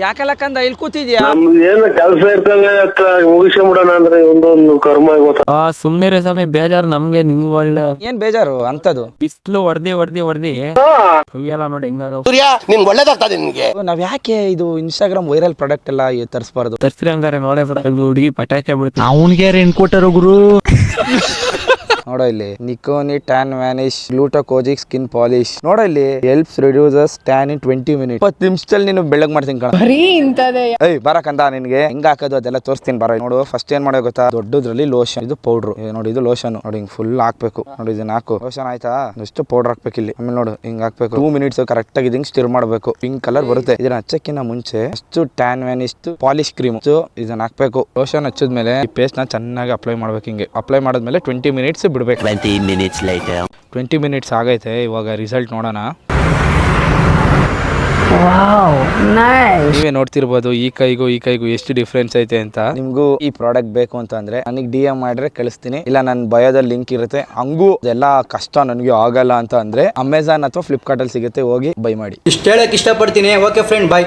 ಯಾಕೆಲ್ಲ ಕಂದ ಇಲ್ಲಿ ಕೂತಿದ್ಯಾ? ನಮ್ದು ಏನು ಕೆಲಸ ಇರ್ತವೆ ಮುಗಿಸ್ಕೊಂಬಿಡೋಣ ಅಂದ್ರೆ ಒಂದೊಂದು ಕರ್ಮ ಗೊತ್ತಾ. ಸುಮ್ನೆ ಸಮಯ ಬೇಜಾರು ನಮ್ಗೆ ನಿಮ್ಗೆ ಒಳ್ಳೆ ಏನ್ ಬೇಜಾರು ಅಂತದು? ಬಿಸ್ಲು ಹೊಡ್ದಿ ಎಲ್ಲ ನೋಡಿ ಹೆಂಗಾಗ ನಿನ್ ಒಳ್ಳೇದಾಗ್ತದೆ ನಿನ್ಗೆ. ನಾವ್ ಯಾಕೆ ಇದು ಇನ್ಸ್ಟಾಗ್ರಾಮ್ ವೈರಲ್ ಪ್ರಾಡಕ್ಟ್ ಎಲ್ಲ ತರಿಸಬಾರ್ದು? ತರ್ಸ್ರಿ ಹಂಗಾರೆ ನೋಡೇ ಹುಡುಗಿ ಪಟಾಕಿ ಬಿಡ್ತೀನಿ ಅವನ್ಗೆ ಏನ್ ಕೊಟ್ಟಾರ ಗುರು. ನೋಡ ಇಲ್ಲಿ ನಿಕೋನಿ ಟ್ಯಾನ್ ವ್ಯಾನಿಶ್ ಗ್ಲೂಟಾಕೋಜಿಕ್ ಸ್ಕಿನ್ ಪಾಲಿಶ್. ನೋಡ ಇಲ್ಲಿ ಹೆಲ್ಪ್ಸ್ ರಿಡ್ಯೂಸಸ್ ಟ್ಯಾನ್ ಇನ್ 20 ಮಿನಿಟ್. 20 ನಿಮಿಷದಲ್ಲಿ ನೀನು ಬೆಳಗ್ ಮಾಡ್ತೀನಿ ಕಣ. ಏಯ್ ಬರಕಂದ ನಿನ್ಗೆ ಹೆಂಗ್ ಹಾಕೋದು ಅದೆಲ್ಲ ತೋರಿಸ್ತೀನಿ ಬರ. ನೋಡು ಫಸ್ಟ್ ಏನ್ ಮಾಡೋ ಗೊತ್ತಾ, ದೊಡ್ಡದ್ರಲ್ಲಿ ಲೋಷನ್, ಇದು ಪೌಡ್ರು ನೋಡಿ, ಇದು ಲೋಷನ್ ನೋಡಿ, ಹಿಂಗ್ ಫುಲ್ ಹಾಕ್ಬೇಕು ನೋಡಿ, ಇದನ್ನ ಹಾಕು. ಲೋಷನ್ ಆಯ್ತಾ, ಎಷ್ಟು ಪೌಡರ್ ಹಾಕ್ಬೇಕು ಇಲ್ಲಿ. ಆಮೇಲೆ ನೋಡು ಹಿಂಗ್ ಹಾಕ್ಬೇಕು. 2 ಮಿನಿಟ್ಸ್ ಕರೆಕ್ಟ್ ಆಗಿ ಹಿಂಗ್ ಸ್ಟಿರ್ ಮಾಡ್ಬೇಕು. ಪಿಂಕ್ ಕಲರ್ ಬರುತ್ತೆ. ಇದನ್ನ ಹಚ್ಚಕ್ಕಿಂತ ಮುಂಚೆ ಅಷ್ಟು ಟ್ಯಾನ್ ವ್ಯಾನಿಶ್ ಪಾಲಿಶ್ ಕ್ರೀಮ್ ಇದನ್ನ ಹಾಕ್ಬೇಕು. ಲೋಷನ್ ಹಚ್ಚಿದ್ಮೇಲೆ ಈ ಪೇಸ್ಟ್ ನ ಚೆನ್ನಾಗಿ ಅಪ್ಲೈ ಮಾಡ್ಬೇಕು. ಹಿಂಗೆ ಅಪ್ಲೈ ಮಾಡಿದ್ಮೇಲೆ 20 ಮಿನಿಟ್ಸ್ ಬಿಡ್ಬೇಕು. 20 minutes later 20 ಮಿನಿಟ್ಸ್ ಆಗೈತೆ. ಇವಾಗ ರಿಸಲ್ಟ್ ನೋಡೋಣ. ನೀವೇ ನೋಡ್ತಿರ್ಬೋದು ಈ ಕೈಗೂ ಎಷ್ಟು ಡಿಫ್ರೆನ್ಸ್ ಐತೆ ಅಂತ. ನಿಮ್ಗೂ ಈ ಪ್ರಾಡಕ್ಟ್ ಬೇಕು ಅಂತ ಅಂದ್ರೆ ನನಗೆ DM ಮಾಡಿದ್ರೆ ಕಳಿಸ್ತೀನಿ, ಇಲ್ಲ ನನ್ನ ಬಯೋದಲ್ಲಿ ಲಿಂಕ್ ಇರುತ್ತೆ. ಹಂಗೂ ಅದೆಲ್ಲ ಕಷ್ಟ ನನಗೆ ಆಗಲ್ಲ ಅಂತ ಅಂದ್ರೆ ಅಮೆಝಾನ್ ಅಥವಾ ಫ್ಲಿಪ್ಕಾರ್ಟ್ ಅಲ್ಲಿ ಸಿಗುತ್ತೆ, ಹೋಗಿ ಬೈ ಮಾಡಿ. ಇಷ್ಟ ಹೇಳಕ್ ಇಷ್ಟಪಡ್ತೀನಿ. ಓಕೆ ಫ್ರೆಂಡ್, ಬಾಯ್.